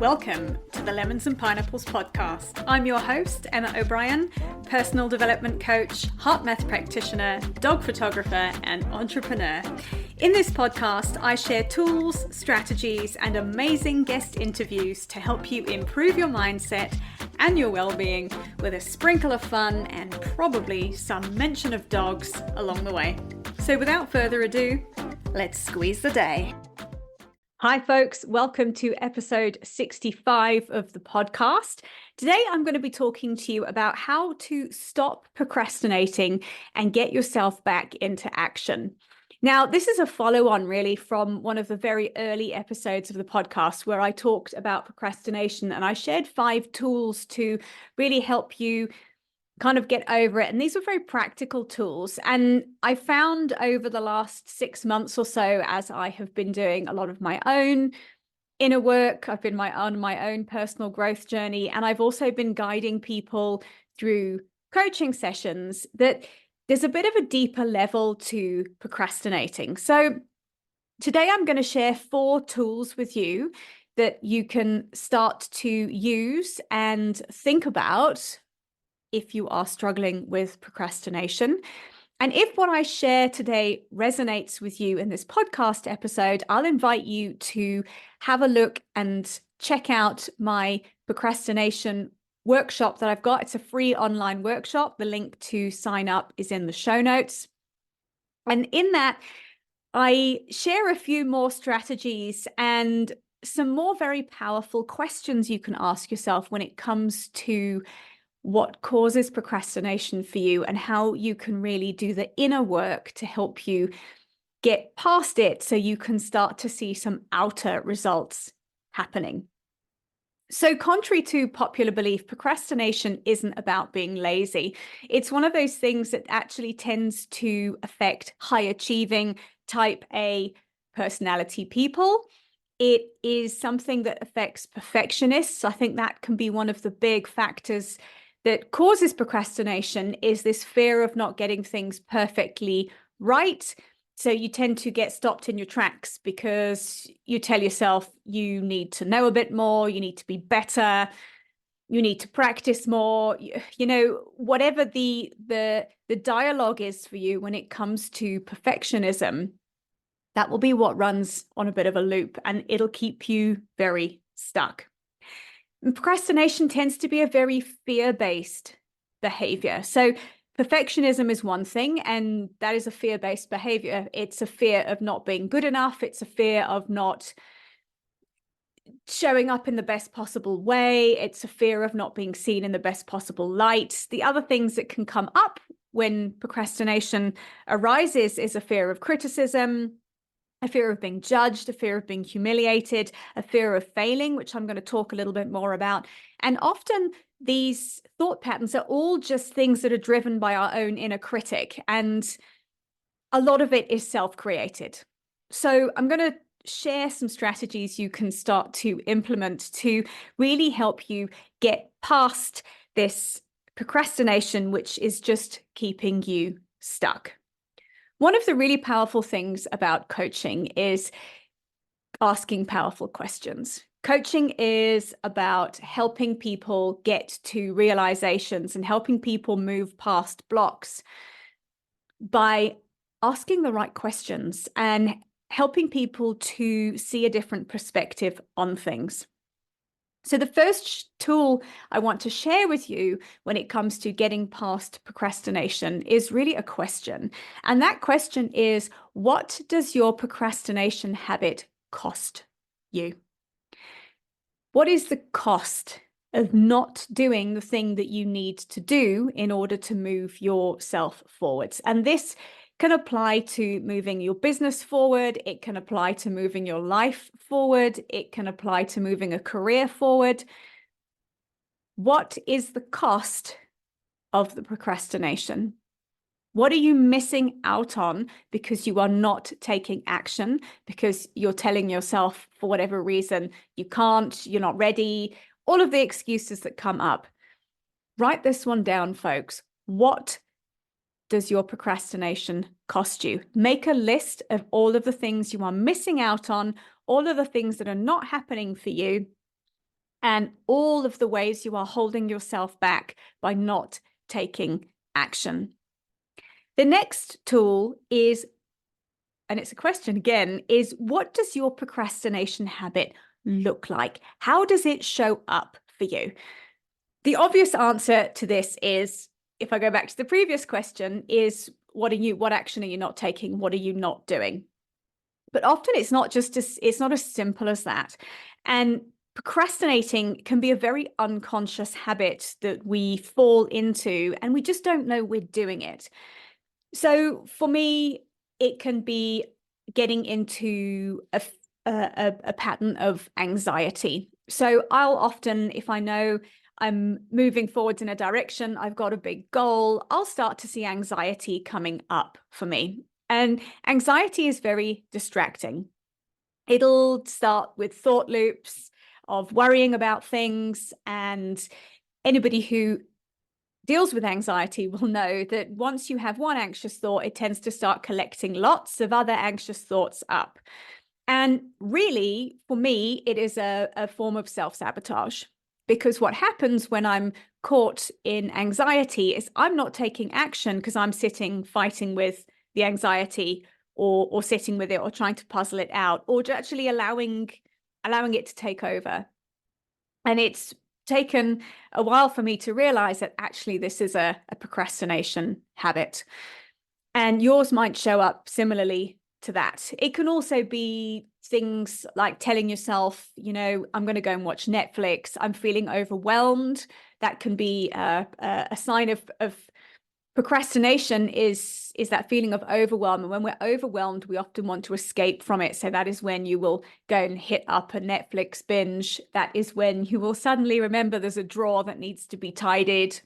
Welcome to the Lemons and Pineapples podcast. I'm your host, Emma O'Brien, personal development coach, HeartMath practitioner, dog photographer, and entrepreneur. In this podcast, I share tools, strategies, and amazing guest interviews to help you improve your mindset and your well-being with a sprinkle of fun and probably some mention of dogs along the way. So without further ado, let's squeeze the day. Hi, folks. Welcome to episode 65 of the podcast. Today, I'm going to be talking to you about how to stop procrastinating and get yourself back into action. Now, this is a follow-on really from one of the very early episodes of the podcast where I talked about procrastination and I shared 5 tools to really help you kind of get over it. And these were very practical tools. And I found over the last 6 months or so, as I have been doing a lot of my own inner work, I've been on my own personal growth journey, and I've also been guiding people through coaching sessions, that there's a bit of a deeper level to procrastinating. So today I'm going to share 4 tools with you that you can start to use and think about if you are struggling with procrastination. And if what I share today resonates with you in this podcast episode, I'll invite you to have a look and check out my procrastination workshop that I've got. It's a free online workshop. The link to sign up is in the show notes. And in that, I share a few more strategies and some more very powerful questions you can ask yourself when it comes to what causes procrastination for you and how you can really do the inner work to help you get past it so you can start to see some outer results happening. So contrary to popular belief, procrastination isn't about being lazy. It's one of those things that actually tends to affect high achieving type A personality people. It is something that affects perfectionists. I think that can be one of the big factors that causes procrastination, is this fear of not getting things perfectly right. So you tend to get stopped in your tracks because you tell yourself you need to know a bit more, you need to be better, you need to practice more, you know, whatever the dialogue is for you when it comes to perfectionism, that will be what runs on a bit of a loop and it'll keep you very stuck. Procrastination tends to be a very fear-based behavior. So perfectionism is one thing, and that is a fear-based behavior. It's a fear of not being good enough. It's a fear of not showing up in the best possible way. It's a fear of not being seen in the best possible light. The other things that can come up when procrastination arises is a fear of criticism, a fear of being judged, a fear of being humiliated, a fear of failing, which I'm going to talk a little bit more about. And often these thought patterns are all just things that are driven by our own inner critic. And a lot of it is self-created. So I'm going to share some strategies you can start to implement to really help you get past this procrastination, which is just keeping you stuck. One of the really powerful things about coaching is asking powerful questions. Coaching is about helping people get to realizations and helping people move past blocks by asking the right questions and helping people to see a different perspective on things. So the first tool I want to share with you when it comes to getting past procrastination is really a question. And that question is, what does your procrastination habit cost you? What is the cost of not doing the thing that you need to do in order to move yourself forwards? And this can apply to moving your business forward. It can apply to moving your life forward. It can apply to moving a career forward. What is the cost of the procrastination? What are you missing out on because you are not taking action, because you're telling yourself for whatever reason you can't, you're not ready, all of the excuses that come up? Write this one down, folks. What does your procrastination cost you? Make a list of all of the things you are missing out on, all of the things that are not happening for you, and all of the ways you are holding yourself back by not taking action. The next tool is, and it's a question again, is what does your procrastination habit look like? How does it show up for you? The obvious answer to this is, if I go back to the previous question, is what action are you not taking? What are you not doing? But often it's not as simple as that. And procrastinating can be a very unconscious habit that we fall into, and we just don't know we're doing it. So for me, it can be getting into a pattern of anxiety. So I'll often, if I know I'm moving forwards in a direction, I've got a big goal, I'll start to see anxiety coming up for me. And anxiety is very distracting. It'll start with thought loops of worrying about things, and anybody who deals with anxiety will know that once you have one anxious thought, it tends to start collecting lots of other anxious thoughts up. And really, for me, it is a form of self-sabotage, because what happens when I'm caught in anxiety is I'm not taking action because I'm sitting fighting with the anxiety, or sitting with it, or trying to puzzle it out, or actually allowing it to take over. And it's taken a while for me to realize that actually this is a procrastination habit. And yours might show up similarly to that. It can also be things like telling yourself, I'm going to go and watch Netflix. I'm feeling overwhelmed. That can be a sign of procrastination, is that feeling of overwhelm. And when we're overwhelmed, we often want to escape from it. So that is when you will go and hit up a Netflix binge. That is when you will suddenly remember there's a drawer that needs to be tidied.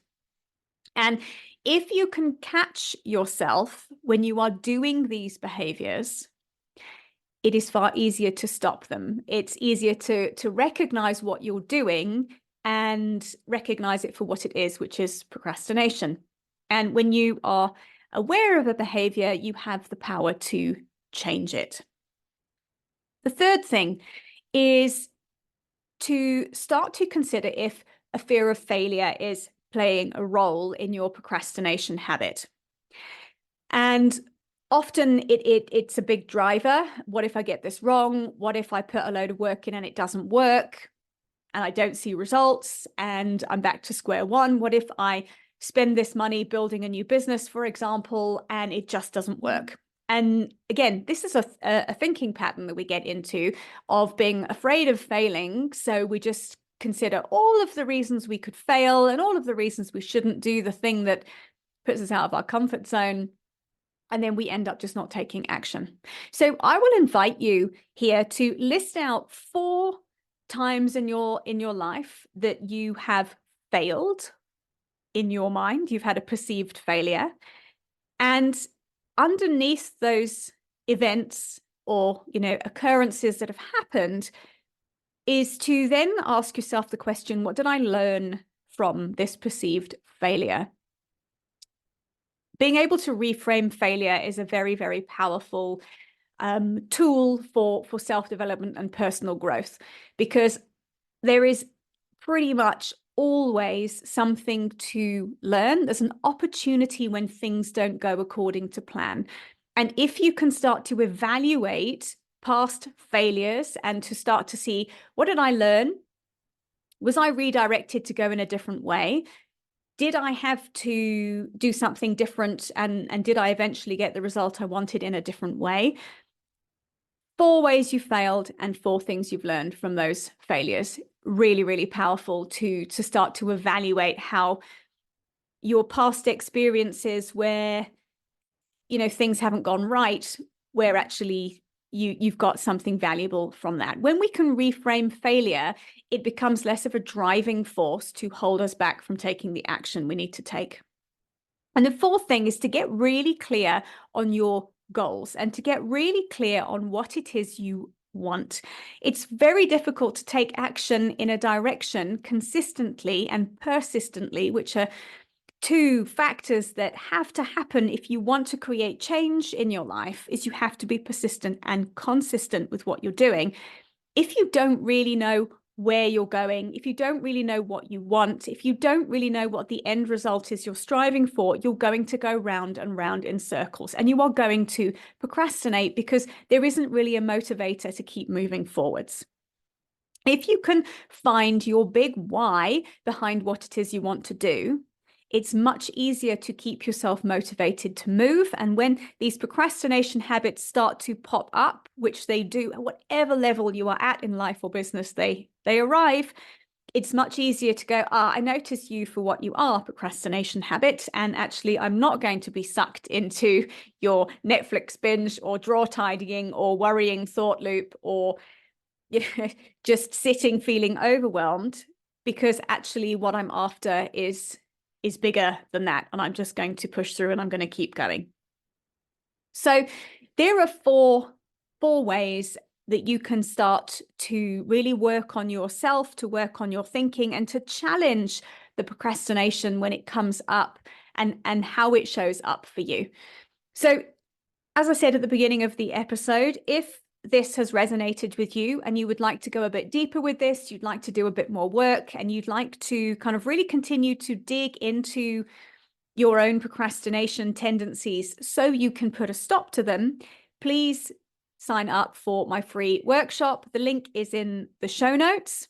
And if you can catch yourself when you are doing these behaviors, it is far easier to stop them. It's easier to recognize what you're doing and recognize it for what it is, which is procrastination. And when you are aware of a behavior, you have the power to change it. The third thing is to start to consider if a fear of failure is playing a role in your procrastination habit. And often it's a big driver. What if I get this wrong? What if I put a load of work in and it doesn't work and I don't see results and I'm back to square one? What if I spend this money building a new business, for example, and it just doesn't work? And again, this is a thinking pattern that we get into, of being afraid of failing. So we just consider all of the reasons we could fail and all of the reasons we shouldn't do the thing that puts us out of our comfort zone. And then we end up just not taking action. So I will invite you here to list out 4 times in your life that you have failed. In your mind, you've had a perceived failure, and underneath those events or occurrences that have happened is to then ask yourself the question, what did I learn from this perceived failure? Being able to reframe failure is a very, very powerful tool for self-development and personal growth, because there is pretty much always something to learn. There's an opportunity when things don't go according to plan. And if you can start to evaluate past failures and to start to see, what did I learn? Was I redirected to go in a different way? Did I have to do something different? And did I eventually get the result I wanted in a different way? 4 ways you failed and 4 things you've learned from those failures. Really, really powerful to start to evaluate how your past experiences where, things haven't gone right, where actually you've got something valuable from that. When we can reframe failure, it becomes less of a driving force to hold us back from taking the action we need to take. And the 4th thing is to get really clear on your goals and to get really clear on what it is you want. It's very difficult to take action in a direction consistently and persistently, which are 2 factors that have to happen if you want to create change in your life. Is you have to be persistent and consistent with what you're doing. If you don't really know where you're going, if you don't really know what you want, if you don't really know what the end result is you're striving for, you're going to go round and round in circles, and you are going to procrastinate because there isn't really a motivator to keep moving forwards. If you can find your big why behind what it is you want to do, it's much easier to keep yourself motivated to move. And when these procrastination habits start to pop up, which they do at whatever level you are at in life or business, they arrive, it's much easier to go, I notice you for what you are, procrastination habit. And actually, I'm not going to be sucked into your Netflix binge or drawer tidying or worrying thought loop or just sitting feeling overwhelmed, because actually what I'm after is bigger than that, and I'm just going to push through and I'm going to keep going. So there are four ways that you can start to really work on yourself, to work on your thinking, and to challenge the procrastination when it comes up and how it shows up for you. So as I said at the beginning of the episode, if this has resonated with you and you would like to go a bit deeper with this, you'd like to do a bit more work, and you'd like to kind of really continue to dig into your own procrastination tendencies so you can put a stop to them, please sign up for my free workshop. The link is in the show notes.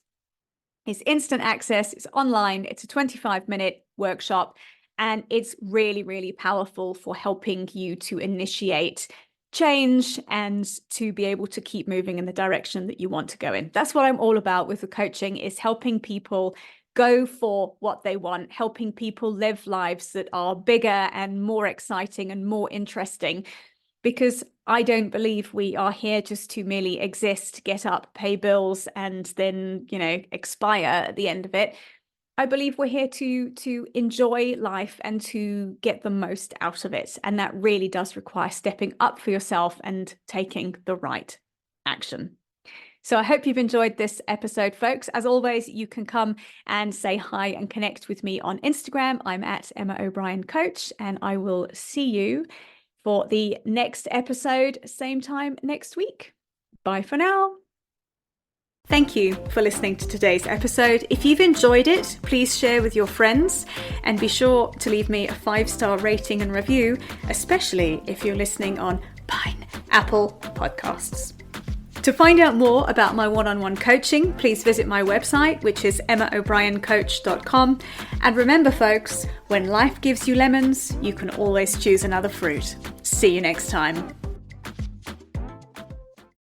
It's instant access, it's online, it's a 25-minute workshop, and it's really, really powerful for helping you to initiate change and to be able to keep moving in the direction that you want to go in. That's what I'm all about with the coaching, is helping people go for what they want, helping people live lives that are bigger and more exciting and more interesting. Because I don't believe we are here just to merely exist, get up, pay bills, and then, expire at the end of it. I believe we're here to enjoy life and to get the most out of it. And that really does require stepping up for yourself and taking the right action. So I hope you've enjoyed this episode, folks. As always, you can come and say hi and connect with me on Instagram. I'm at Emma O'Brien Coach, and I will see you for the next episode, same time next week. Bye for now. Thank you for listening to today's episode. If you've enjoyed it, please share with your friends, and be sure to leave me a 5-star rating and review, especially if you're listening on Apple Podcasts. To find out more about my one-on-one coaching, please visit my website, which is emmaobriencoach.com. And remember, folks, when life gives you lemons, you can always choose another fruit. See you next time.